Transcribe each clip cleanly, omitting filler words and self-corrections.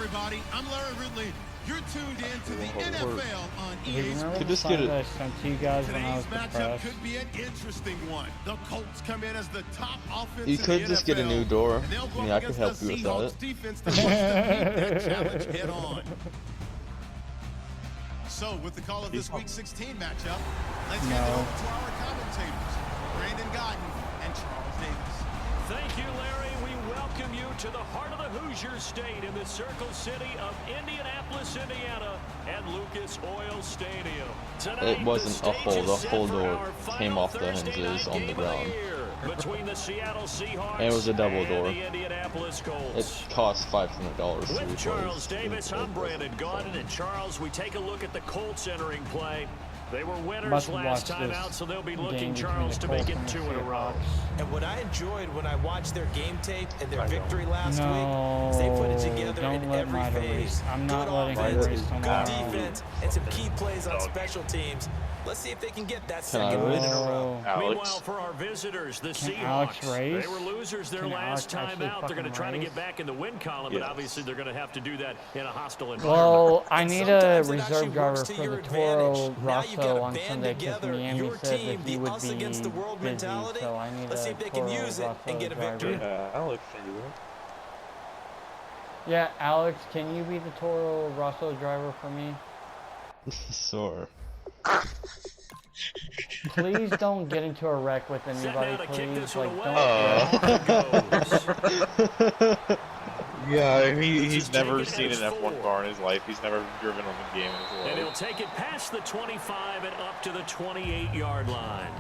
everybody. I'm Larry Ridley. You're tuned in to the NFL on EA Sports. Could just get it. You guys when I was Today's matchup depressed. could be an interesting one. The Colts come in as the top offense You could in the just get a NFL, new door. and they'll go I mean, up I could against help the you with that. Seahawks defense that wants to meet that challenge head on. So, with the call of this Week 16 matchup, let's hand it over to our commentators, Brandon Godden and Charles Davis. Thank you, Larry. We welcome you to the heart of the Hoosier State in the Circle City of Indianapolis, Indiana, at Lucas Oil Stadium. Tonight, It wasn't a hole. The whole door came off the Thursday hinges night on the game of ground. year between the Seattle Seahawks And it was a double door. and the Indianapolis Colts. It cost $500 to With replace. Charles Davis, I'm Brandon Gaudin, and Charles, we take a look at the Colts entering play. They were winners last time out, so they'll be looking, Charles, to make it 2 in a row. And what I enjoyed when I watched their game tape and their victory last week is they put it together in every phase. I'm not good letting offense, him race good tomorrow. defense, and some key plays on special teams. Let's see if they can get that second win in a row. Meanwhile, for our visitors, the Alex Seahawks, race? they were losers their Can last Alex time actually out. They're going to try to fucking get back in the win column, but obviously they're going to have to do that in a hostile environment. Well, I need a Sometimes it actually reserve driver works to for your the Toro advantage. Now you've Rosso got on to band Sunday because together Miami your said team, that he the would us be against the world busy, mentality. so I need Let's see a if they can Toro use it and get a Rosso victory. driver. Alex can do it. Yeah, Alex, can you be the Toro Rosso driver for me? Sure. Please don't get into a wreck with anybody, to kick please. this one Like, away. don't. Yeah, he's never seen an F1 car in his life. He's never driven on the game in his And he'll life. take it past the 25 and up to the 28-yard line.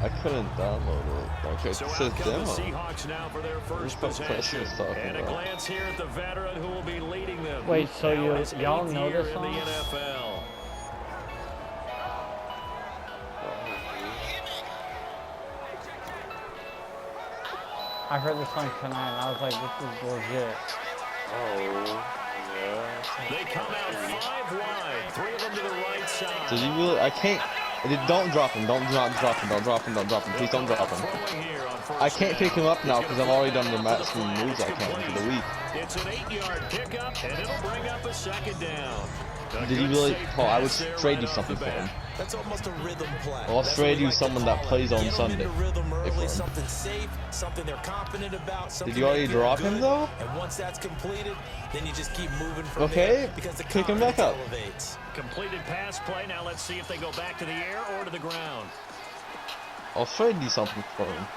I couldn't download it. Okay, it So says out come the demo. Seahawks now for their first What the fuck possession. is talking And a about? glance here at the veteran who will be leading them. Wait, so Now his y'all 8th know year this in the song? NFL. I heard this song tonight and I was like, this is legit. Oh, yeah. They come out 5 wide, 3 of them to the right side. Did you really? I can't. Don't drop him. Don't drop him. Don't drop him. Don't drop him. Please don't drop him. Throwing here on first I can't pick him up now because I've already done the down. maximum moves I can for the week. It's an 8-yard pickup, and it'll bring up a second down. A Did he good really? safe Oh, I would pass there trade right you off something the for him. bat. That's almost a rhythm play. I'll That's trade what we you like to someone call that it. plays on Get 'em Sunday. into rhythm If early, I'm- something safe, something they're confident about. Something Did you already they feel drop him, good. though? And once that's completed, then you just keep moving from Okay, there because the pick him back confidence up. elevates. Completed pass play. Now let's see if they go back to the air or to the ground. I'll trade you something for him.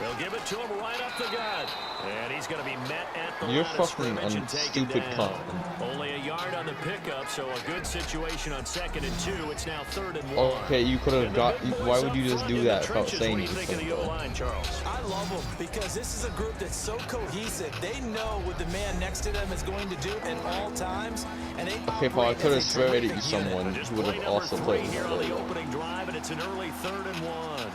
They'll give it to him right up the gut. And he's going to be met at the You're line of fucking scrimmage and taken stupid down. cunt. Only a yard on the pickup, so a good situation on 2nd and 2. It's now 3rd and 1. Okay, you could have got. Why would you just do that without saying What do you think of the anything? O-line, Charles? I love them because this is a group that's so cohesive. They know what the man next to them is going to do at all times, and they Okay, Paul, I operate could have as a traded you terrific unit. someone Just who would play have number also 3 played. here on the opening drive, and it's an early 3rd and 1.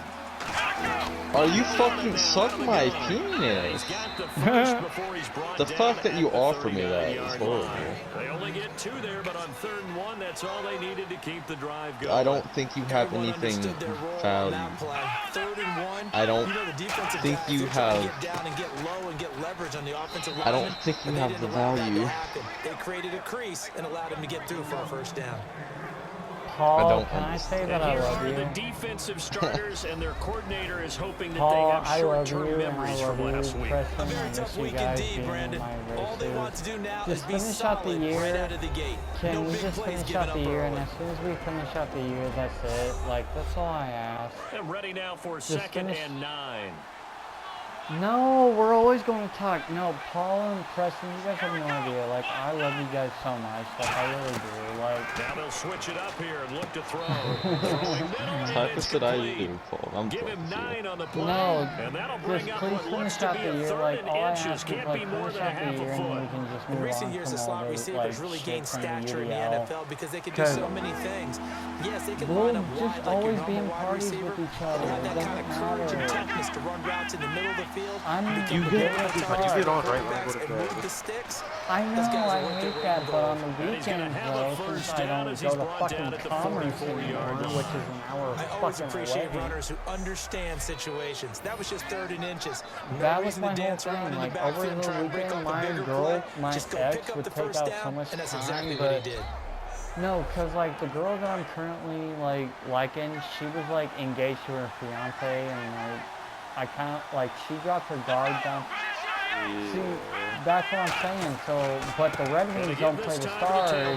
Are you fucking suck my penis? He's got the first before he's brought The down fact that at you the offer me that is 39-yard horrible. line. They only get 2 there, but on 3rd and 1, that's all they needed to keep the drive going. I don't think you have Everyone anything understood their role on value. that play. 3rd and 1. I don't you know, the defensive think guys, you they're trying to have- get down and get low and get leverage on the offensive line. I don't think you have the value. They created a crease and allowed him to get through for a first down. Paul, don't can I say And that I here love are you? the defensive starters, and their coordinator is hoping that Paul, they I have love short-term you and I memories love from last you. week. Preston, A I very miss tough you week guys indeed, being Brandon. my All they want races. to do now Just is be finish out the solid year. right out of the gate. Can No we big just plays finish given out up the year, and early. as soon as we finish out the year, that's it. Like, that's all I ask. And ready now for Just 2nd finish- and 9. No, we're always going to talk. No, Paul and Preston, you guys have no idea. Like, I love you guys so much. Like, I really do. Like, Now they'll switch it up here and look to throw. Throwing middle, and Type it's of shit I complete. do, Paul. I'm Give him fucking 9 on the play. no, and that'll just bring up please what looks finish to out be the a year. 3rd Like, and all I inches. ask is, Can't like, be more finish than a out the half a year, and then we foot. can just In move recent on years, from the all slot the, receivers like, really shit gained from stature in the UDL. NFL because they can do Cause so many things. Yes, they can we'll line up just wide like your always be normal in wide parties receiver. with each They other. have It that kind of doesn't courage and matter. toughness to run routes in the middle of the backfield. You get on right when I go to bed. Move the sticks. I know, I hate that, but on the And he's gonna weekends, have a though, first since I down don't as go he's to brought fucking down at the Commerce 44-yard anymore, line. which is an hour I always fucking appreciate away. runners who understand situations. That was just 3rd and inches. No That was reason my to whole dance around in thing. the Like, backfield over and the try and break weekend, up a my bigger girl, play. my Just go ex pick up would the take first out down, so much and that's time, exactly what he but did. no, cause like the girl that I'm currently like liking, she was like engaged to her fiance, and like I kind of like she dropped her guard down. See, that's what I'm saying. So, but the Red Wings don't play the Stars in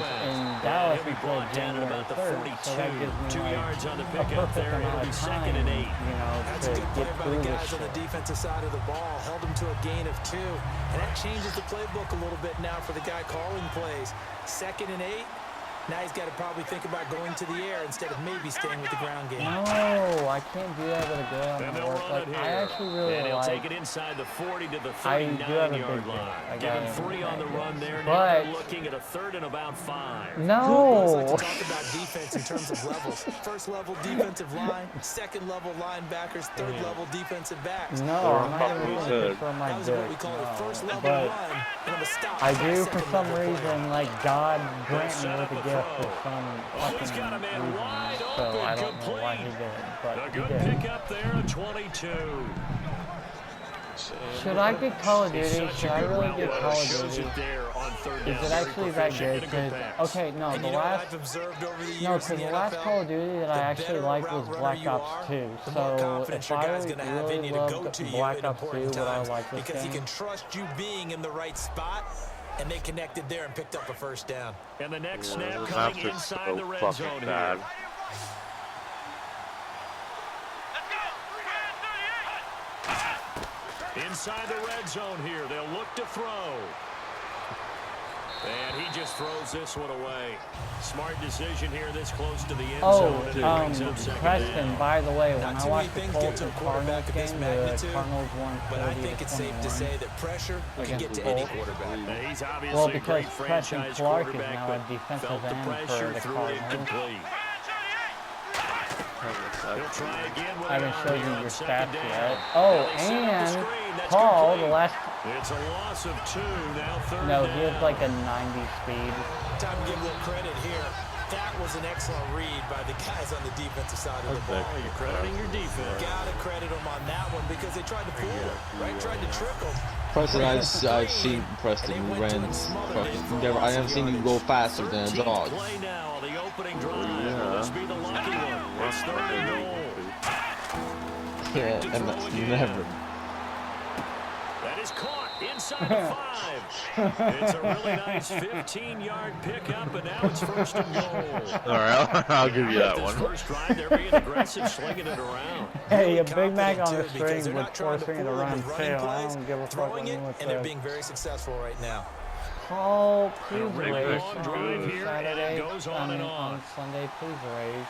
Dallas until January 3rd, so that gives me 2 like yards on the a pickup perfect there. It'll amount be of second time, and 8. you know, That's to a good play get by through the this guys on the shit. defensive side of the ball. Held him to a gain of 2. And that changes the playbook a little bit now for the guy calling plays. 2nd and 8. Now he's got to probably think about going to the air instead of maybe staying with the ground game. No, I can't do that with a girl And on they'll work. run it Like, here. I actually really and he'll like. take it inside the 40 to the I do have a big 39-yard dick. line. I Give him gotta 3 on the admit run that. there. Now But they're looking at a 3rd and about 5. We no. like to talk about defense in terms of levels. First level defensive line, second level linebackers, third level defensive backs. No, I'm not fucking gonna was put a good. picture on my That was dick. what we call a first level But run, and I'm a stop I for a do for second some level play. reason, like God grant me set with up a a gift throw. for some Oh, he's fucking got a man reason. wide So open, I don't know why he complete. did, A but he good did. pickup there at 22. Should I get Call of He's Duty? such Should a I good really route get runner. Call of Shows Duty? it there on 3rd down. Is it Very actually that proficient good? in a good pass. Okay, no, And the you know what last. I've observed over the years No, in because the the last NFL? Call of Duty that I The actually better liked route was runner Black you Ops are, 2. the more So confidence if your I guy's going to have in really you to go loved to you Black in Ops 2, important would I times like this because he game? can trust you being in the right spot, and they connected there and picked up a first down. And the next Yeah, snap the coming maps are inside so the red fucking zone bad. here. Inside the red zone here, they'll look to throw. And he just throws this one away. Smart decision here this close to the end zone. And it brings up second Preston, down. by the way, when Not I too many watched the things Colts get to a and quarterback Cardinals of this game, the magnitude, Cardinals won but I think 40 it's to safe to 21. say that pressure can Against get the to any Colts. quarterback. Now, he's obviously Well, a because great Preston franchise Clark is quarterback, now but a defensive felt the end for pressure, the threw it Cardinals. incomplete. He'll try again with I haven't an showed arm you here on your second stats down. yet. Now Oh, they set up the and screen. That's Paul, complete. the last. It's a loss of 2, now 3rd No, down. he has like a 90 speed. Time to give a little credit here. That was an excellent read by the guys on the defensive side of the ball. Oh, you're crediting your defense. Gotta credit them on that one because they tried to fool him, right? Tried to trick him. Preston, I've seen Preston. You ran fucking. I haven't seen you go faster than a 13th dog. play now on the opening drive. Yeah. Will this be the lucky one? It's 3rd and goal. Yeah, and that's never. That is caught inside the 5. It's a really nice 15-yard pickup, and now it's 1st and goal. All right, I'll give you that This one. first drive, they're being aggressive, slinging it around. Hey, a Really Big Mac on the confident, too, because string they're with not trying to forcing it to fool run with too. running I plays, don't give a fuck throwing it, with and they're the being very successful right now. Paul, please big raise long on drive here, and it Saturday. goes on and on. On Sunday, please raise.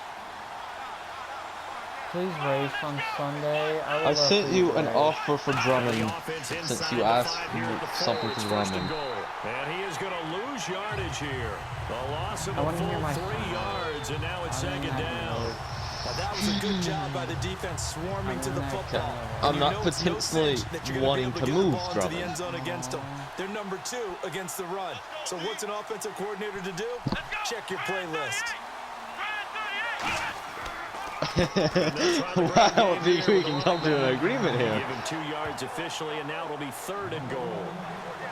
Please raise on Sunday. I would love sent for you to an raise. offer for The Drummond offense since inside you the asked 5 here at the 4. something It's for 1st and Drummond. goal. And he is going to lose yardage here. The loss of I a wanna hear full my 3 song. yards, and now it's I'm 2nd happy down. with it. Now that was a good job by the defense swarming to the football. I'm You not know it's no potentially cinch that you're gonna wanting be to able get the move ball into the Drummond. end zone against them. They're number 2 against the run. So what's an offensive coordinator to do? Check your playlist. Wow, I think we can come to an agreement here. Give him 2 yards officially, and now it'll be 3rd and goal.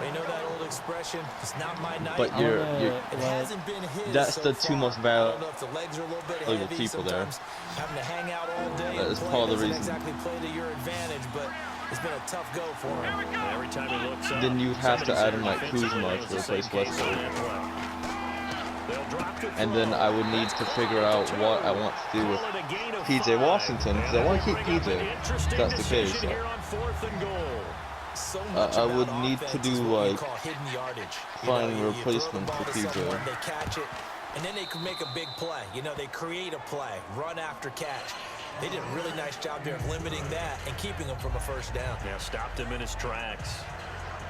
They know that old expression, it's not my night. But I you're wanna- It hasn't been his that's so the two far. most I valuable don't know if the legs are a little bit valuable heavy people there. sometimes. Having to hang out all day That and is play part of the doesn't reason. exactly play to your advantage, but it's been a tough go for him. And every time he looks up, Then you'd have to somebody's add in, there like, defensively Kuzma knows to the same replace case on Westbrook. that play. They'll drop the And then throw. I would need to figure out what I want to do with Call it a gain of PJ 5. Washington, because I want to keep And that'll PJ. bring up an interesting That's the case. decision here on 4th and goal. So much I about would need to offense do, is what you like, call hidden yardage. find you throw the replacement ball for to PJ. someone, they catch it, and then they can make a big play. You know, they create a play, run after catch. They did a really nice job there of limiting that and keeping him from a first down. Yeah, stopped him in his tracks.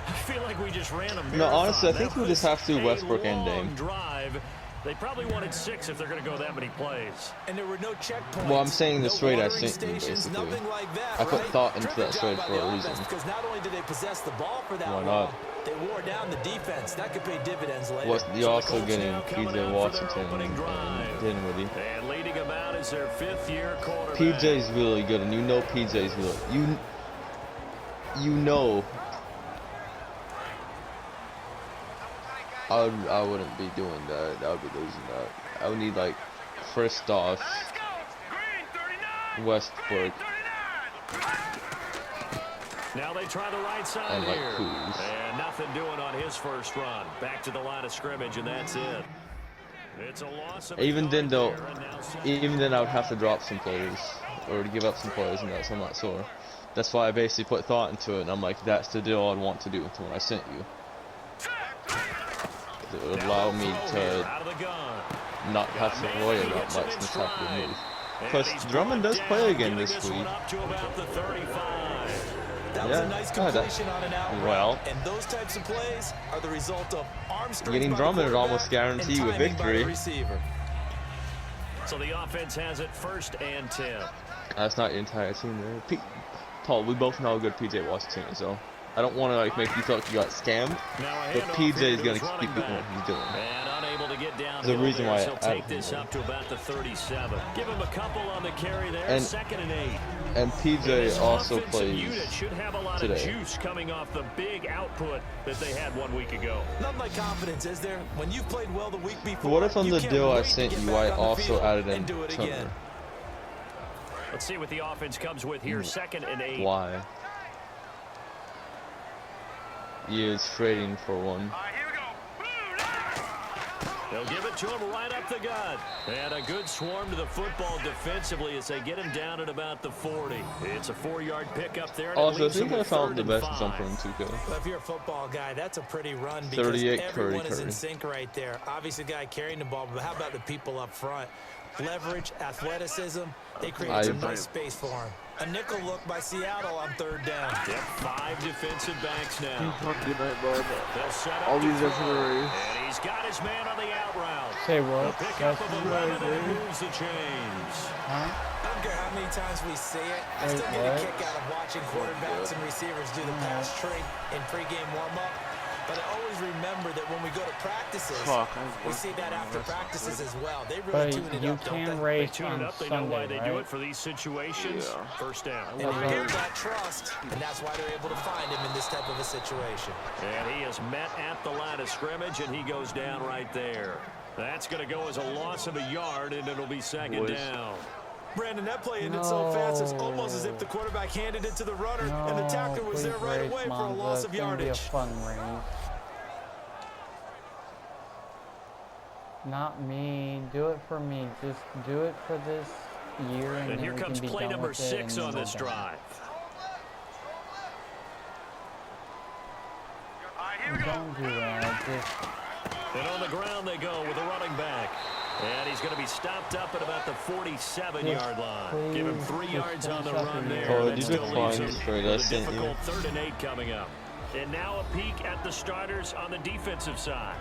I feel like we just ran a marathon. No, honestly, I think That we just was have to a Westbrook and long Dame. drive, They probably wanted 6 if they're going to go that many plays. And there were no checkpoints. Well, I'm saying the trade I watering sent you, stations, basically. nothing like that, I put right? thought into Terrific that trade job for by a the reason. offense, because not only did they possess the ball for that Why long, not? they wore down the defense. That could pay dividends later. You're So also the Colts getting now coming PJ out for Washington their opening and drive. Dinwiddie. And leading them out is their 5th-year quarterback. PJ's really good, and you know PJ's really you know. I wouldn't be doing that. I would be losing that. I would need, like, first off, Westbrook Now they try the right side and, like, here. Kuz. And nothing doing on his first run. Back to the line of scrimmage, and that's it. It's a loss of Even then, though, there, and now second. even then, I would have to drop some plays or to give up some plays, and that's I'm not sure. That's why I basically put thought into it, and I'm like, that's the deal I'd want to do until when I sent you. It would allow me to not have to worry about much in this type of move. Plus, Drummond does play again this week. That was a nice completion on an out route, and those types of plays are the result of arm strength Getting by the Drummond would quarterback almost guarantee you a and timing by the victory. receiver. So the offense has it 1st and 10. That's not your entire team there. Paul, we both know how good PJ Washington is, so I don't want to like make you feel like you got scammed, but PJ is going to keep doing what he's doing. And unable to get down. There's a reason why he'll take this up to about the 37. Give him a couple on the carry there. And 2nd and 8. And PJ also plays unit should have a lot today. of juice coming off the big output that they had 1 week ago. Nothing like confidence, is there? When you've played well the week before. What if on you the can't deal I wait to sent get you, back I on the also field added in and do it Turner? again? Let's see what the offense comes with here. 2nd and 8. Why? You're trading for one. They'll give it to him right up the gut. And a good swarm to the football defensively as they get him down at about the 40. It's a 4-yard pickup there. Also, I think I found the best jumper in 2K. Well, if you're a football guy, that's a pretty run because 38 everyone is in Curry. sync right there. Obviously, the guy carrying the ball, but how about the people up front? Leverage, athleticism, they create some nice space for him. A nickel look by Seattle on 3rd down. Yep, 5 defensive backs now. Good night, bud. They'll set up All to these throw. referees. And he's got his man on the out route. Say what? The pickup of 11 and it moves the chains. Huh? I don't care how many times we see it. I Wait, still get a what? kick out of watching quarterbacks and receivers do the pass tree in pregame warm-up. But I always remember that when we go to practices, we see that after practices as well. They really But tune it you up, don't can they? race Tune it on up. They know why Sunday, they do right? it for these situations. Yeah. 1st down. And they build that trust, and that's why they're able to find him in this type of a situation. And he is met at the line of scrimmage, and he goes down right there. That's going to go as a loss of a yard, and it'll be 2nd down. Brandon, that play ended so fast, it's almost as if the quarterback handed it to the runner, and the tackler was there right away for a loss of yardage. It's gonna be a fun race. Not me. Do it for me. Just do it for this year, and, And then here we comes can be play done number with it, 6 and on then this we're done. drive. Don't do that. Just And on the ground they go with a running back. And he's going to be stopped up at about the 47-yard line. Give him 3 yards on the run there. Oh, That these still are leaves fine him for with us, a didn't you? difficult 3rd and 8 coming up. And now a peek at the starters on the defensive side.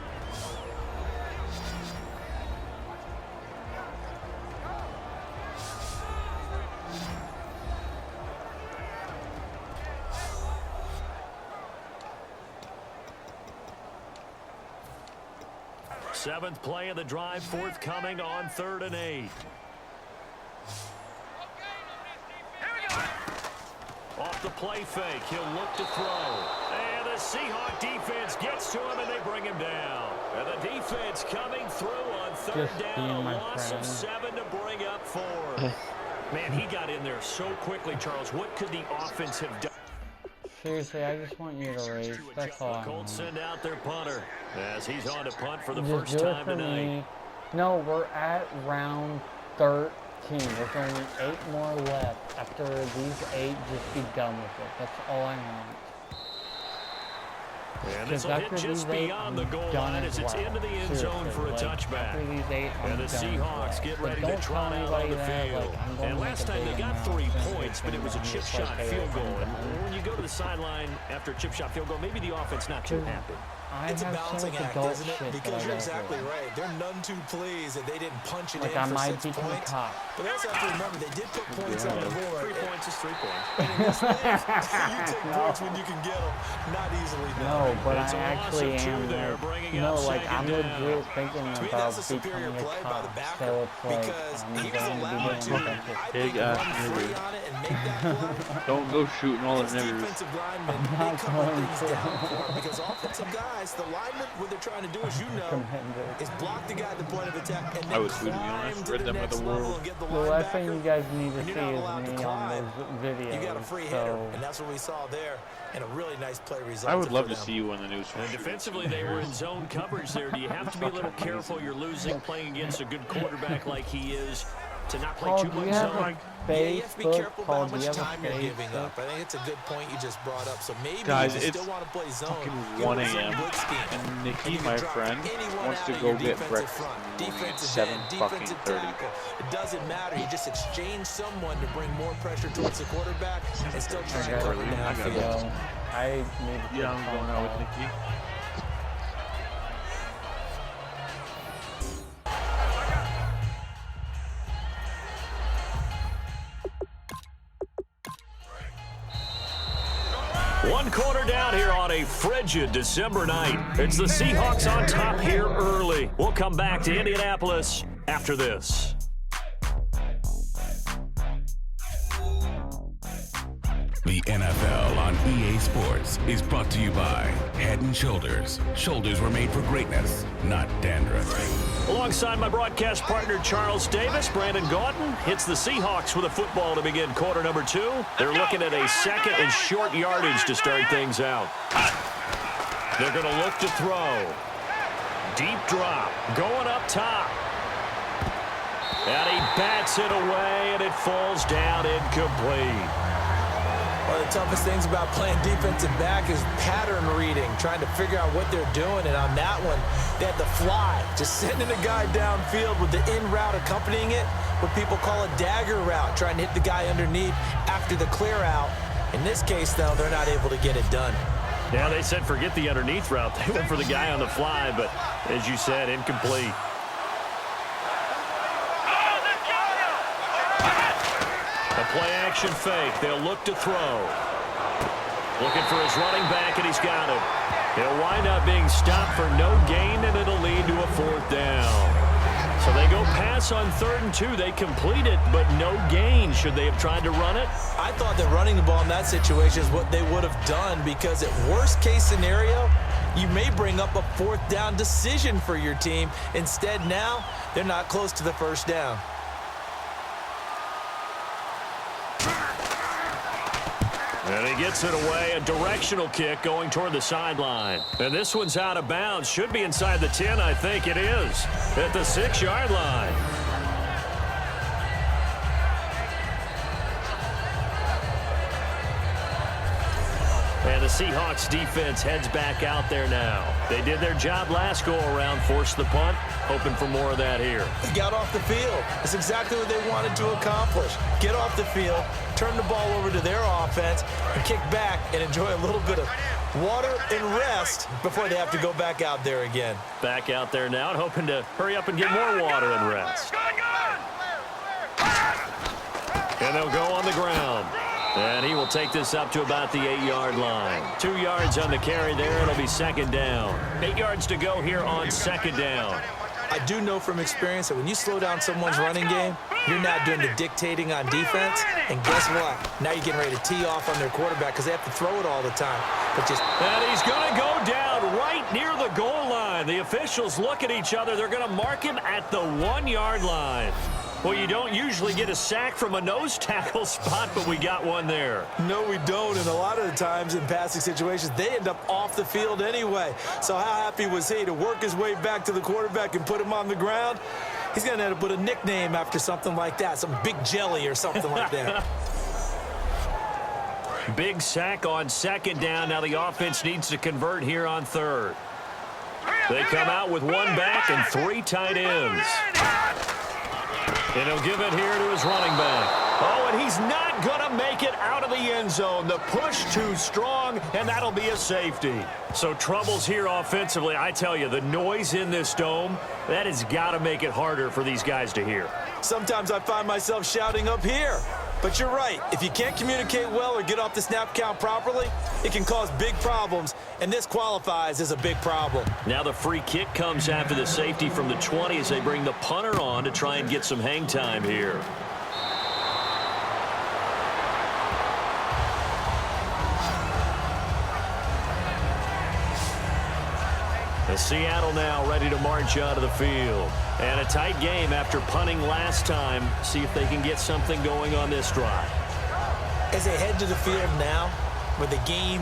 Seventh play of the drive forthcoming on 3rd and 8. Off the play fake, he'll look to throw. And the Seahawk defense gets to him and they bring him down. And the defense coming through on 3rd Just down, being a my loss of friend. 7 to bring up 4th. Man, he got in there so quickly, Charles. What could the offense have done? seriously, I just want you to race. That's all I Colts want. send out their punter as he's on to punt for the Just first do it time for tonight. me. No, we're at round 13. There's only 8 more left. After these 8, just be done with it. That's all I want. And this will hit just beyond the goal line as it's into the end zone for a touchback. After these 8, I'm And the done as Seahawks well. get But ready to don't trot tell out on anybody the that, field. like, I'm going And to last make a time they big got amount. 3 It's gonna be points, but it was a $10 chip just like shot they field are. goal. I'm And done. when you go to the sideline after a chip shot field goal, maybe the offense not too happy. It's a have so balancing much act, adult isn't it? shit that I Because you're gotta exactly do. right. They're none too pleased that they didn't punch it Like, in I for might 6 become a points. cop. But they also have to remember they did put points on the board. 3 points is 3 points. And in this league, you take points when you can get them. Not easily done. No, but It's a I loss actually of 2 am, there, like, bringing no, up like, second I'm down. legit thinking To me, about that's a superior becoming a play by the cop. backer So it's like, because I'm he was going to allowed be to, doing defensive. I Big think, ass run free nigger. on it and make that play. Don't go shooting all the His niggers. defensive linemen, I'm they not cover going things to. down for him because offensive guys, the linemen, what they're trying to do, as you know, Tremendous. is block the guy at the point of attack and I then was tweeting you on climb this to the rhythm of next the level world. and get the The last thing you linebacker. guys need to When see you're not is allowed to me on climb, those videos. you got a free hitter, So, and that's what we saw there, and a really nice play result. I would love to see you on the news. And defensively, they were in zone coverage there. Do you have to be a little careful? You're losing playing against a good quarterback like he is to not play Paul, too do you much have zone. a Yeah, you have to be Facebook? careful Paul, about do how you much have time a you're giving Facebook? up. I think it's a good point you just brought up. So maybe Guys, if you it's still want to play zone, fucking go 1 with some a.m. blitz scheme. and Nikki, you can my drop friend, anyone wants out to of go your get defensive breakfast front, in the morning at defensive 7 end, fucking defensive 30. tackle. It doesn't matter. You just exchange someone to bring more pressure towards the quarterback and still try to cover I gotta downfield. go. I need to Yeah, I'm going out with Nikki. One quarter down here on a frigid December night. It's the Seahawks on top here early. We'll come back to Indianapolis after this. The NFL on EA Sports is brought to you by Head & Shoulders. Shoulders were made for greatness, not dandruff. Alongside my broadcast partner Charles Davis, Brandon Gaudin hits the Seahawks with a football to begin quarter number 2. They're looking at a second and short yardage to start things out. They're going to look to throw. Deep drop, going up top. And he bats it away, and it falls down incomplete. One of the toughest things about playing defensive back is pattern reading, trying to figure out what they're doing. And on that one, they had the fly, just sending a guy downfield with the in route accompanying it, what people call a dagger route, trying to hit the guy underneath after the clear out. In this case, though, they're not able to get it done. Yeah, they said forget the underneath route. They went for the guy on the fly, but as you said, incomplete. A play-action fake. They'll look to throw. Looking for his running back, and he's got him. He'll wind up being stopped for no gain, and it'll lead to a 4th down. So they go pass on 3rd and 2. They complete it, but no gain. Should they have tried to run it? I thought that running the ball in that situation is what they would have done because at worst-case scenario, you may bring up a 4th down decision for your team. Instead, now, they're not close to the 1st down. And he gets it away, a directional kick going toward the sideline. And this one's out of bounds. Should be inside the 10, I think it is. At the 6-yard line. And the Seahawks defense heads back out there now. They did their job last go-around, forced the punt, hoping for more of that here. They got off the field. That's exactly what they wanted to accomplish. Get off the field, turn the ball over to their offense, and kick back and enjoy a little bit of water and rest before they have to go back out there again. Back out there now and hoping to hurry up and get more water and rest. And they'll go on the ground. And he will take this up to about the 8-yard line. 2 yards on the carry there. It'll be 2nd down. 8 yards to go here on 2nd down. I do know from experience that when you slow down someone's running game, you're not doing the dictating on defense. And guess what? Now you're getting ready to tee off on their quarterback because they have to throw it all the time. But just And he's going to go down right near the goal line. The officials look at each other. They're going to mark him at the 1-yard line. Well, you don't usually get a sack from a nose tackle spot, but we got one there. no, we don't. And a lot of the times in passing situations, they end up off the field anyway. So how happy was he to work his way back to the quarterback and put him on the ground? He's going to have to put a nickname after something like that, some Big Jelly or something like that. Big sack on 2nd down. Now the offense needs to convert here on 3rd. They come out with 1 back and 3 tight ends. And he'll give it here to his running back. Oh, and he's not going to make it out of the end zone. The push too strong, and that'll be a safety. So troubles here offensively. I tell you, the noise in this dome, that has got to make it harder for these guys to hear. Sometimes I find myself shouting up here. But you're right. If you can't communicate well or get off the snap count properly, it can cause big problems, and this qualifies as a big problem. Now the free kick comes after the safety from the 20 as they bring the punter on to try and get some hang time here. Seattle now ready to march out of the field. And a tight game after punting last time. See if they can get something going on this drive. As they head to the field now, with the game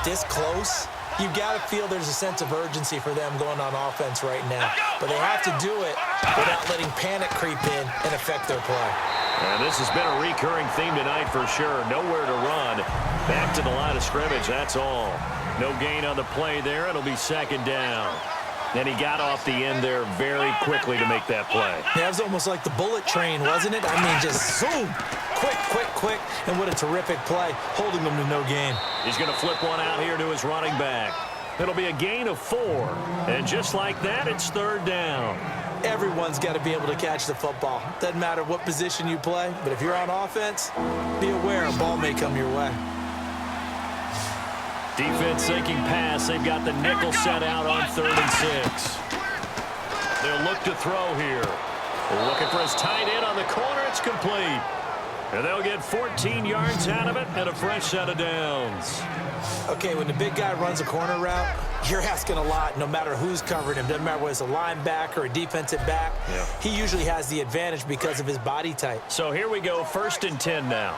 this close, you've got to feel there's a sense of urgency for them going on offense right now. But they have to do it without letting panic creep in and affect their play. And this has been a recurring theme tonight for sure. Nowhere to run. Back to the line of scrimmage, that's all. No gain on the play there. It'll be second down. And he got off the end there very quickly to make that play. Yeah, it was almost like the bullet train, wasn't it? I mean, just zoom. Quick, quick, quick. And what a terrific play, holding them to no gain. He's going to flip one out here to his running back. It'll be a gain of 4. And just like that, it's third down. Everyone's got to be able to catch the football. Doesn't matter what position you play, but if you're on offense, be aware a ball may come your way. Defense thinking pass. They've got the nickel set out on 3rd and 6. They'll look to throw here. Looking for his tight end on the corner. It's complete. And they'll get 14 yards out of it and a fresh set of downs. Okay, when the big guy runs a corner route, you're asking a lot no matter who's covering him. Doesn't matter whether it's a linebacker or a defensive back. Yeah. He usually has the advantage because of his body type. So here we go, 1st and 10 now.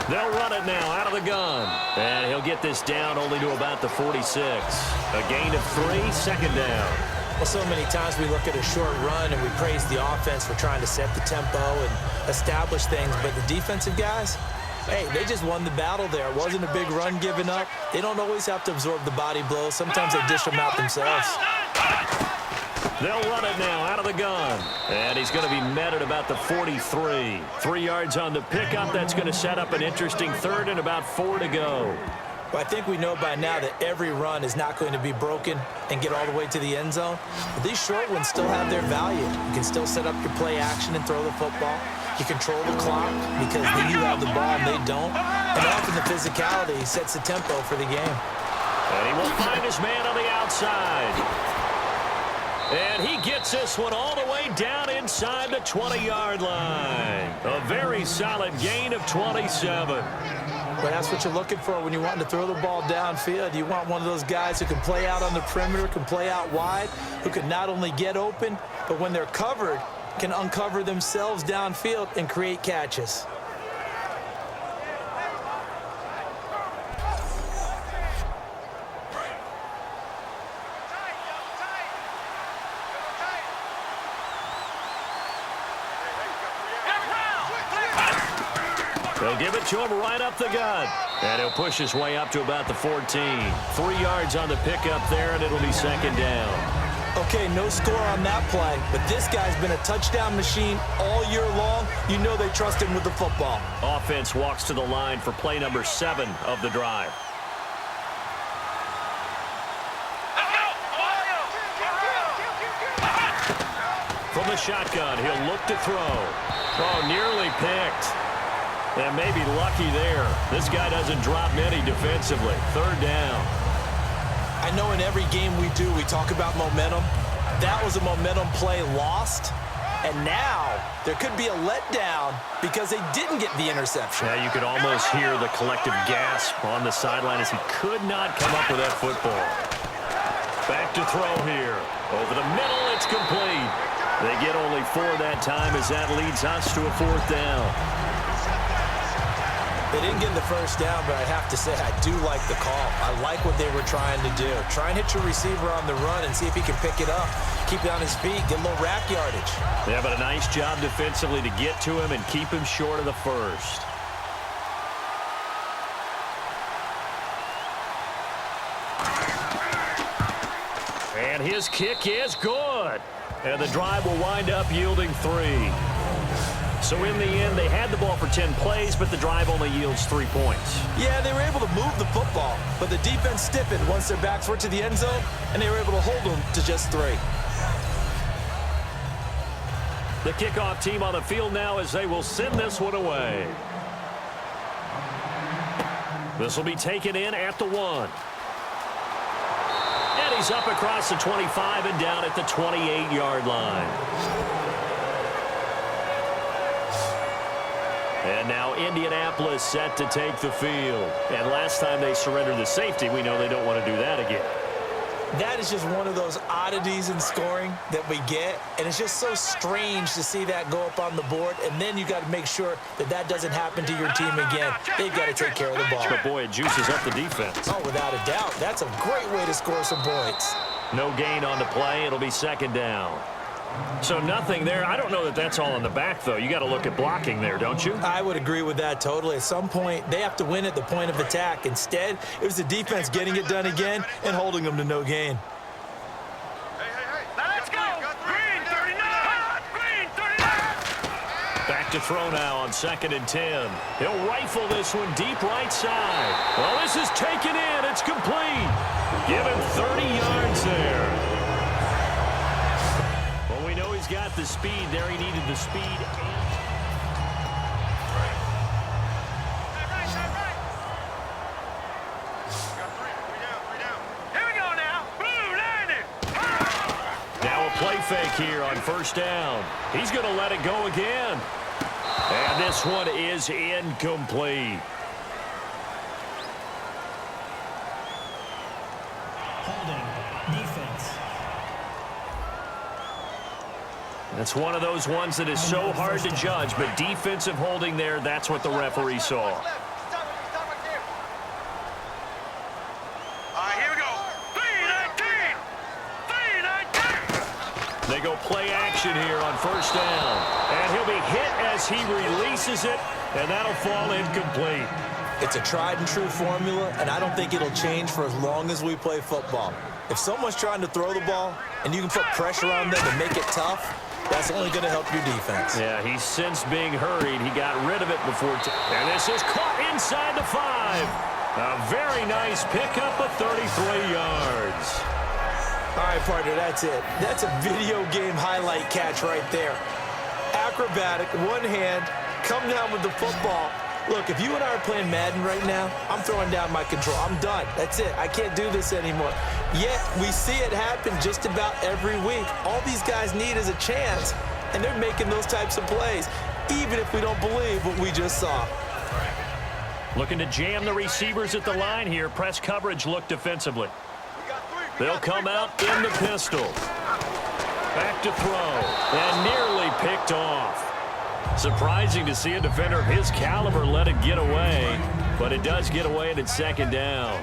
They'll run it now out of the gun. And he'll get this down only to about the 46. A gain of 3, second down. Well, so many times we look at a short run and we praise the offense for trying to set the tempo and establish things. But the defensive guys, hey, they just won the battle there. It wasn't a big run given up. They don't always have to absorb the body blows. Sometimes they dish them out themselves. They'll run it now out of the gun. And he's going to be met at about the 43. 3 yards on the pickup. That's going to set up an interesting third and about 4 to go. Well, I think we know by now that every run is not going to be broken and get all the way to the end zone. But these short ones still have their value. You can still set up your play action and throw the football. You control the clock because you have the ball and they don't. And often the physicality sets the tempo for the game. And he will find his man on the outside. And he gets this one all the way down inside the 20-yard line. A very solid gain of 27. Well, that's what you're looking for when you want to throw the ball downfield. You want one of those guys who can play out on the perimeter, can play out wide, who can not only get open, but when they're covered, can uncover themselves downfield and create catches. They'll give it to him right up the gut. And he'll push his way up to about the 14. 3 yards on the pickup there, and it'll be second down. Okay, no score on that play, but this guy's been a touchdown machine all year long. You know they trust him with the football. Offense walks to the line for play number 7 of the drive. From the shotgun, he'll look to throw. Oh, nearly picked. And maybe lucky there. This guy doesn't drop many defensively. Third down. I know in every game we do, we talk about momentum. That was a momentum play lost. And now there could be a letdown because they didn't get the interception. Yeah, you could almost hear the collective gasp on the sideline as he could not come up with that football. Back to throw here. Over the middle, it's complete. They get only 4 that time as that leads us to a 4th down. They didn't get the first down, but I have to say I do like the call. I like what they were trying to do. Try and hit your receiver on the run and see if he can pick it up. Keep it on his feet, get a little rack yardage. Yeah, but a nice job defensively to get to him and keep him short of the first. And his kick is good. And the drive will wind up yielding 3. So in the end, they had the ball for 10 plays, but the drive only yields 3 points. Yeah, they were able to move the football, but the defense stiffened once their backs were to the end zone, and they were able to hold them to just 3. The kickoff team on the field now as they will send this one away. This will be taken in at the 1. And he's up across the 25 and down at the 28-yard line. And now Indianapolis set to take the field. And last time they surrendered the safety, we know they don't want to do that again. That is just one of those oddities in scoring that we get, and it's just so strange to see that go up on the board, and then you got to make sure that that doesn't happen to your team again. They've got to take care of the ball. But boy, it juices up the defense. Oh, without a doubt. That's a great way to score some points. No gain on the play. It'll be second down. So nothing there. I don't know that that's all in the back, though. You got to look at blocking there, don't you? I would agree with that totally. At some point, they have to win at the point of attack. Instead, it was the defense getting it done again and holding them to no gain. Let's go! Green 39! Green 39! Back to throw now on 2nd and 10. He'll rifle this one deep right side. Well, this is taken in. It's complete. Give him 30 yards there. He's got the speed there. He needed the speed. Here we go now. Blue landing. Now a play fake here on 1st down. He's going to let it go again. And this one is incomplete. Holding. Defense. It's one of those ones that is so hard to judge, but defensive holding there, that's what the referee saw. All right, here we go. 319. 319. They go play action here on 1st down. And he'll be hit as he releases it, and that'll fall incomplete. It's a tried and true formula, and I don't think it'll change for as long as we play football. If someone's trying to throw the ball and you can put pressure on them and make it tough, that's only going to help your defense. Yeah, he's since being hurried. He got rid of it before. And this is caught inside the 5. A very nice pickup of 33 yards. All right, partner, that's it. That's a video game highlight catch right there. Acrobatic, one hand, come down with the football. Look, if you and I are playing Madden right now, I'm throwing down my control. I'm done. That's it. I can't do this anymore. Yet, we see it happen just about every week. All these guys need is a chance, and they're making those types of plays, even if we don't believe what we just saw. Looking to jam the receivers at the line here. Press coverage look defensively. They'll come out in the pistol. Back to throw, and nearly picked off. Surprising to see a defender of his caliber let it get away, but it does get away and it's 2nd down.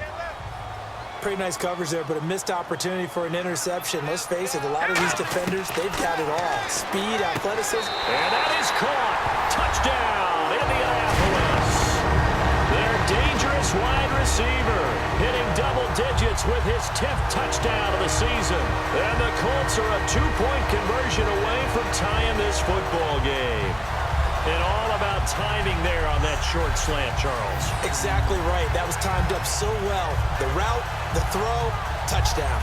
Pretty nice coverage there, but a missed opportunity for an interception. Let's face it, a lot of these defenders, they've got it all. Speed, athleticism. And that is caught. Touchdown, Indianapolis. Their dangerous wide receiver hitting double digits with his 10th touchdown of the season. And the Colts are a 2-point conversion away from tying this football game. And all about timing there on that short slant, Charles. Exactly right. That was timed up so well. The route, the throw, touchdown.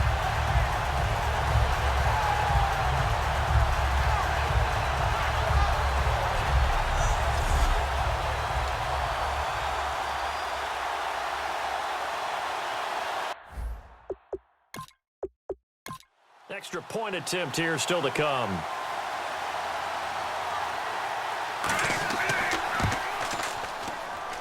Extra point attempt here still to come.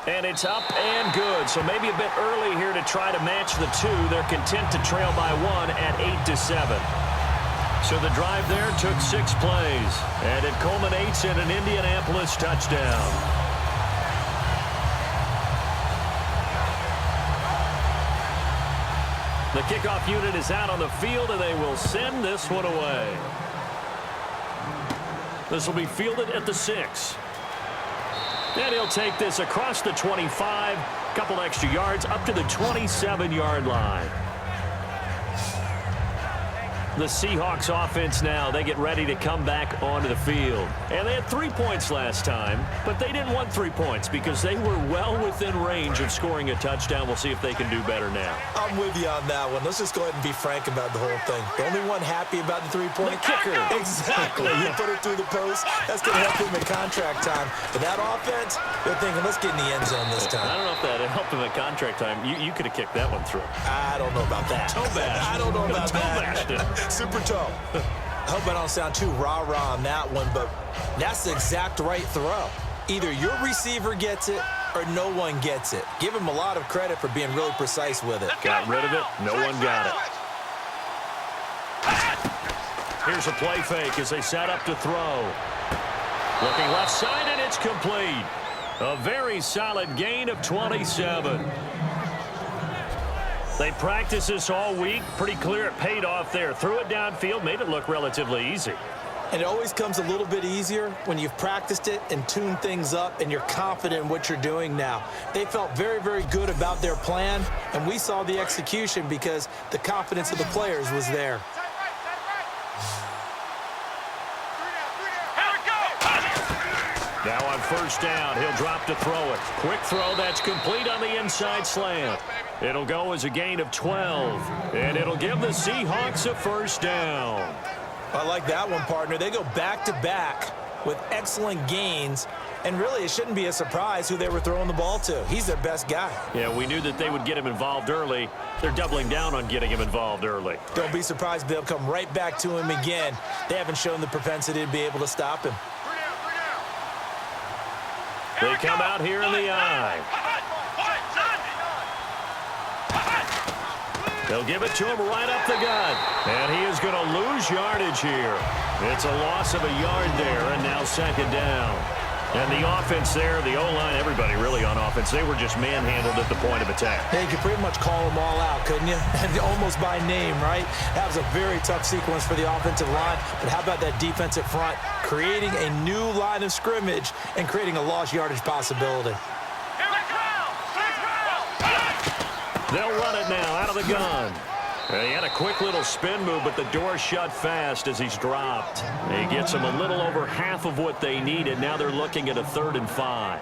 And it's up and good. So maybe a bit early here to try to match the 2. They're content to trail by 1 at 8-7. So the drive there took 6 plays. And it culminates in an Indianapolis touchdown. The kickoff unit is out on the field, and they will send this one away. This will be fielded at the 6. And he'll take this across the 25, couple extra yards up to the 27-yard line. The Seahawks offense now, they get ready to come back onto the field. And they had 3 points last time, but they didn't want 3 points because they were well within range of scoring a touchdown. We'll see if they can do better now. I'm with you on that one. Let's just go ahead and be frank about the whole thing. The only one happy about the three-point The kicker. Exactly. You put it through the post. That's going to help him in contract time. But that offense, they're thinking, let's get in the end zone this time. I don't know if that helped him at contract time. You could have kicked that one through. I don't know about that. Toe bash. I don't know about Toe that. bashed it. Super toe. I hope I don't sound too rah-rah on that one, but that's the exact right throw. Either your receiver gets it or no one gets it. Give him a lot of credit for being really precise with it. Got rid of it. No one got it. Here's a play fake as they set up to throw. Looking left side, and it's complete. A very solid gain of 27. They practiced this all week. Pretty clear it paid off there. Threw it downfield, made it look relatively easy. And it always comes a little bit easier when you've practiced it and tuned things up and you're confident in what you're doing now. They felt very, very good about their plan, and we saw the execution because the confidence of the players was there. Now on first down, he'll drop to throw it. Quick throw, that's complete on the inside slant. It'll go as a gain of 12, and it'll give the Seahawks a first down. I like that one, partner. They go back-to-back with excellent gains, and really it shouldn't be a surprise who they were throwing the ball to. He's their best guy. Yeah, we knew that they would get him involved early. They're doubling down on getting him involved early. Don't be surprised they'll come right back to him again. They haven't shown the propensity to be able to stop him. They come out here in the eye. They'll give it to him right up the gut. And he is going to lose yardage here. It's a loss of a yard there, and now second down. And the offense there, the O-line, everybody really on offense, they were just manhandled at the point of attack. Yeah, you could pretty much call them all out, couldn't you? Almost by name, right? That was a very tough sequence for the offensive line. But how about that defensive front? Creating a new line of scrimmage and creating a lost yardage possibility. They'll run it now out of the gun. He had a quick little spin move, but the door shut fast as he's dropped. He gets them a little over half of what they needed. Now they're looking at a 3rd and 5.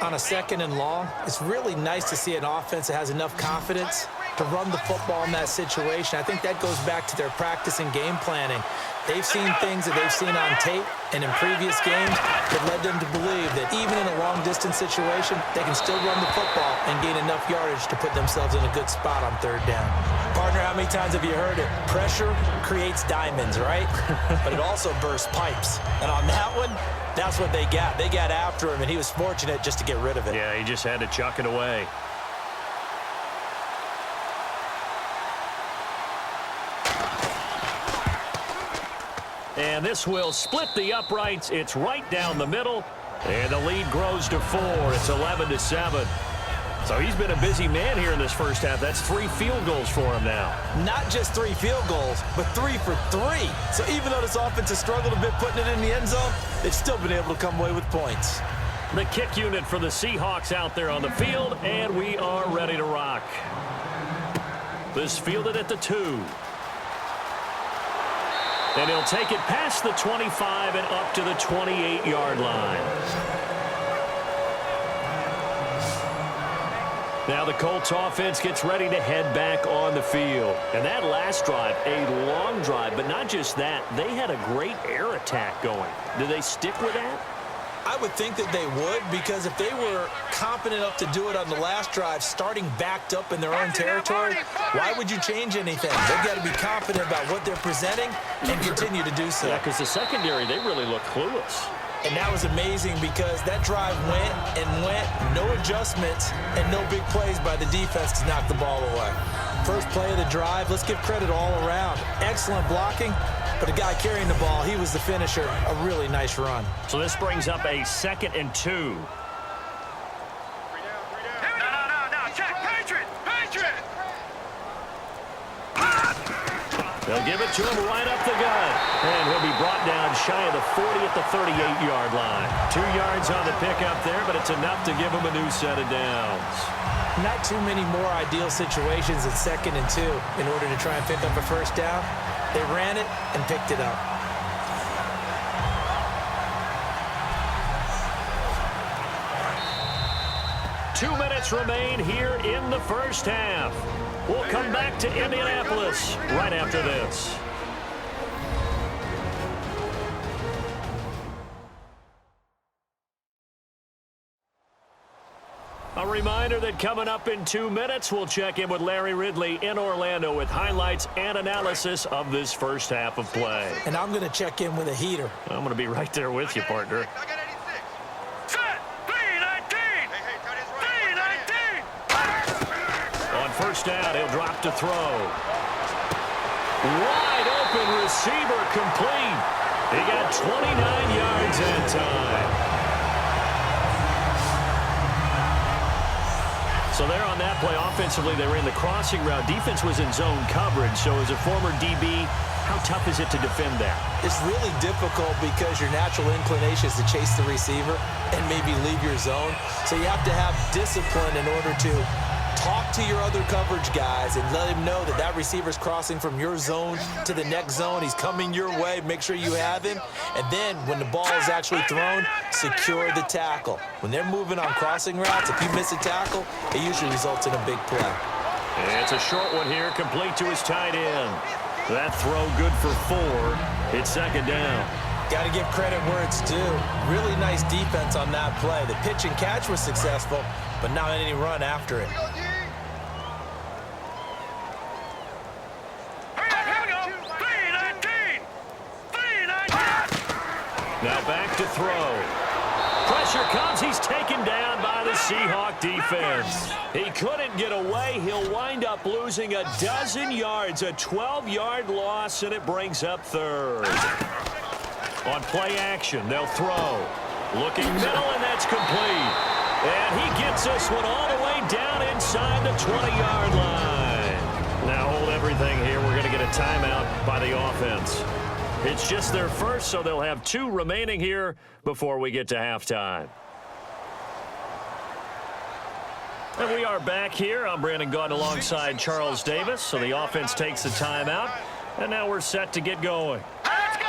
On a 2nd and long, it's really nice to see an offense that has enough confidence to run the football in that situation. I think that goes back to their practice and game planning. They've seen things that they've seen on tape and in previous games that led them to believe that even in a long-distance situation, they can still run the football and gain enough yardage to put themselves in a good spot on 3rd down. Partner, how many times have you heard it? Pressure creates diamonds, right? But it also bursts pipes. And on that one, that's what they got. They got after him, and he was fortunate just to get rid of it. Yeah, he just had to chuck it away. And this will split the uprights. It's right down the middle. And the lead grows to 4. It's 11-7. So he's been a busy man here in this first half. That's 3 field goals for him now. Not just 3 field goals, but 3 for 3. So even though this offense has struggled a bit putting it in the end zone, they've still been able to come away with points. The kick unit for the Seahawks out there on the field, and we are ready to rock. This fielded at the 2. And he'll take it past the 25 and up to the 28-yard line. Now the Colts offense gets ready to head back on the field. And that last drive, a long drive, but not just that, they had a great air attack going. Do they stick with that? I would think that they would, because if they were confident enough to do it on the last drive, starting backed up in their own territory, why would you change anything? They've got to be confident about what they're presenting and continue to do so. Yeah, because the secondary, they really look clueless. And that was amazing because that drive went and went, no adjustments and no big plays by the defense to knock the ball away. First play of the drive, let's give credit all around. Excellent blocking, but the guy carrying the ball, he was the finisher. A really nice run. So this brings up a 2nd and 2. No, check, Patriot! They'll give it to him right up the gut. And he'll be brought down shy of the 40 at the 38-yard line. 2 yards on the pickup there, but it's enough to give him a new set of downs. Not too many more ideal situations at 2nd and 2 in order to try and pick up a first down. They ran it and picked it up. Two minutes remain here in the first half. We'll come back to Indianapolis right after this. A reminder that coming up in 2 minutes, we'll check in with Larry Ridley in Orlando with highlights and analysis of this first half of play. And I'm going to check in with a heater. I'm going to be right there with you, partner. Set. 319. 319. On first down, he'll drop to throw. Wide open receiver complete. He got 29 yards that time. So there on that play, offensively, they ran the crossing route. Defense was in zone coverage. So as a former DB, how tough is it to defend that? It's really difficult because your natural inclination is to chase the receiver and maybe leave your zone. So you have to have discipline in order to talk to your other coverage guys and let him know that that receiver's crossing from your zone to the next zone. He's coming your way. Make sure you have him. And then when the ball is actually thrown, secure the tackle. When they're moving on crossing routes, if you miss a tackle, it usually results in a big play. It's a short one here, complete to his tight end. That throw good for 4. It's second down. Got to give credit where it's due. Really nice defense on that play. The pitch and catch was successful, but not any run after it. Now back to throw. Pressure comes. He's taken down by the Seahawk defense. He couldn't get away. He'll wind up losing a dozen yards, a 12-yard loss, and it brings up third. On play action, they'll throw. Looking middle, and that's complete. And he gets this one all the way down inside the 20-yard line. Now hold everything here. We're going to get a timeout by the offense. It's just their first, so they'll have 2 remaining here before we get to halftime. And we are back here. I'm Brandon Gaudin alongside Charles Davis. So the offense takes the timeout, and now we're set to get going. Let's go.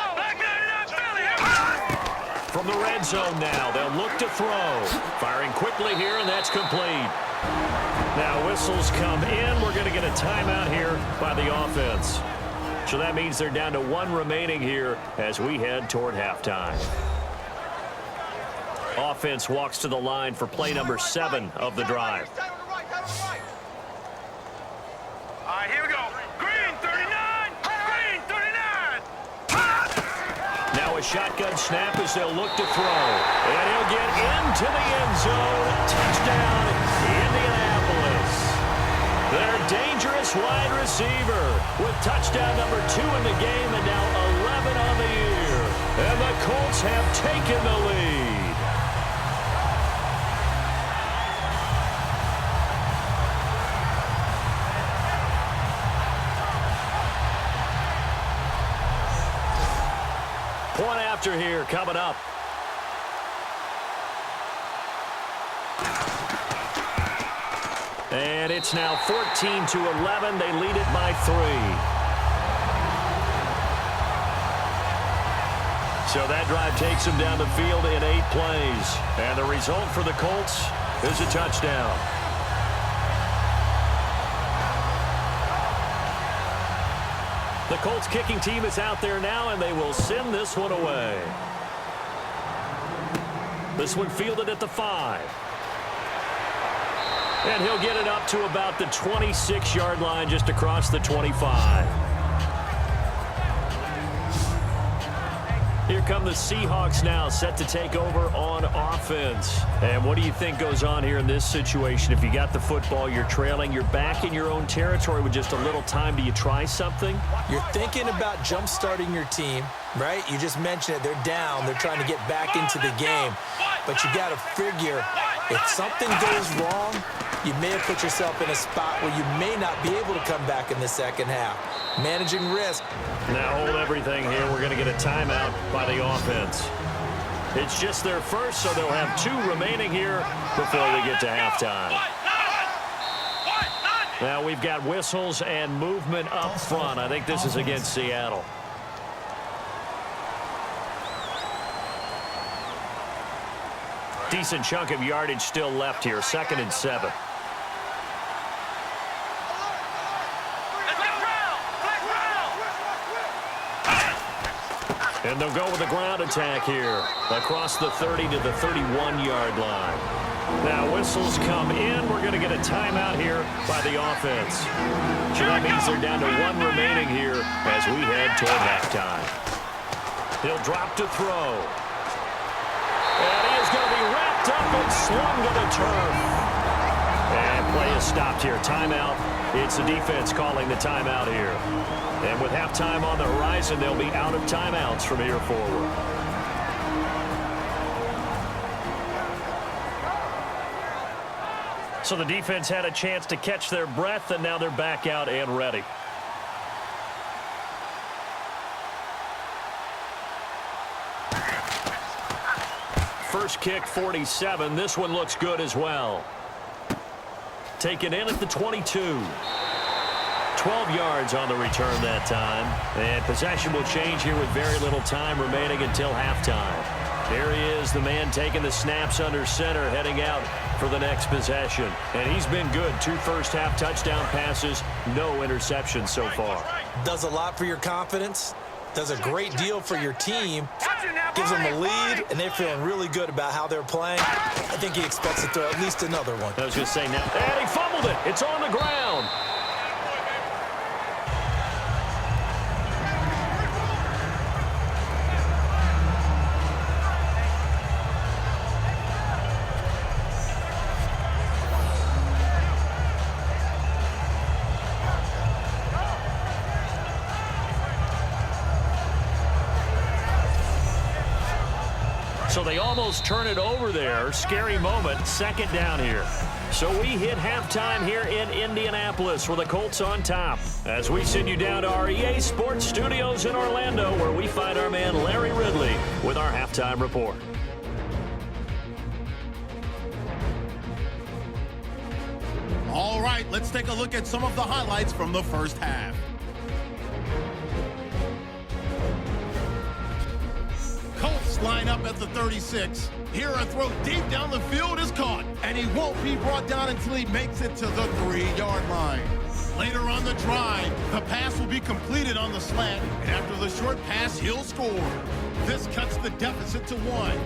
From the red zone now, they'll look to throw. Firing quickly here, and that's complete. Now whistles come in. We're going to get a timeout here by the offense. So that means they're down to 1 remaining here as we head toward halftime. Offense walks to the line for play number 7 of the drive. All right, here we go. Green 39. Green 39. Now a shotgun snap as they'll look to throw. And he'll get into the end zone. Touchdown, Indianapolis. Their dangerous wide receiver with touchdown number 2 in the game and now 11 on the year. And the Colts have taken the lead. Point after here coming up. And it's now 14-11. They lead it by 3. So that drive takes them down the field in 8 plays. And the result for the Colts is a touchdown. The Colts kicking team is out there now, and they will send this one away. This one fielded at the 5. And he'll get it up to about the 26-yard line just across the 25. Here come the Seahawks now, set to take over on offense. And what do you think goes on here in this situation? If you got the football, you're trailing, you're back in your own territory with just a little time. Do you try something? You're thinking about jump-starting your team, right? You just mentioned it. They're down. They're trying to get back into the game. But you got to figure, if something goes wrong, you may have put yourself in a spot where you may not be able to come back in the second half. Managing risk. Now hold everything here. We're going to get a timeout by the offense. It's just their first, so they'll have 2 remaining here before they get to halftime. Now we've got whistles and movement up front. I think this is against Seattle. Decent chunk of yardage still left here. 2nd and 7. And they'll go with a ground attack here across the 30 to the 31-yard line. Now whistles come in. We're going to get a timeout here by the offense. So that means they're down to 1 remaining here as we head toward halftime. He'll drop to throw. And he is going to be wrapped up and slung to the turf. And play is stopped here. Timeout. It's the defense calling the timeout here. And with halftime on the horizon, they'll be out of timeouts from here forward. So the defense had a chance to catch their breath, and now they're back out and ready. First kick, 47. This one looks good as well. Taken in at the 22. 12 yards on the return that time. And possession will change here with very little time remaining until halftime. There he is, the man taking the snaps under center, heading out for the next possession. And he's been good. 2 first-half touchdown passes, no interceptions so far. Does a lot for your confidence. Does a great deal for your team. Gives them a lead, and they're feeling really good about how they're playing. I think he expects to throw at least another one. I was just saying that. And he fumbled it. It's on the ground. So they almost turn it over there. Scary moment. 2nd down here. So we hit halftime here in Indianapolis with the Colts on top. As we send you down to our EA Sports Studios in Orlando, where we find our man Larry Ridley with our halftime report. All right, let's take a look at some of the highlights from the first half. Colts line up at the 36. Here a throw deep down the field is caught, and he won't be brought down until he makes it to the 3-yard line. Later on the drive, the pass will be completed on the slant, and after the short pass, he'll score. This cuts the deficit to 1.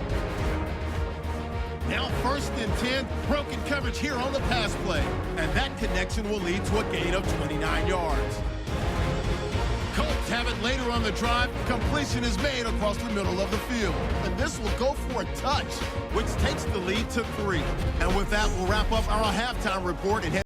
Now 1st and 10, broken coverage here on the pass play, and that connection will lead to a gain of 29 yards. Colts have it later on the drive. Completion is made across the middle of the field. And this will go for a touch, which takes the lead to 3. And with that, we'll wrap up our halftime report and head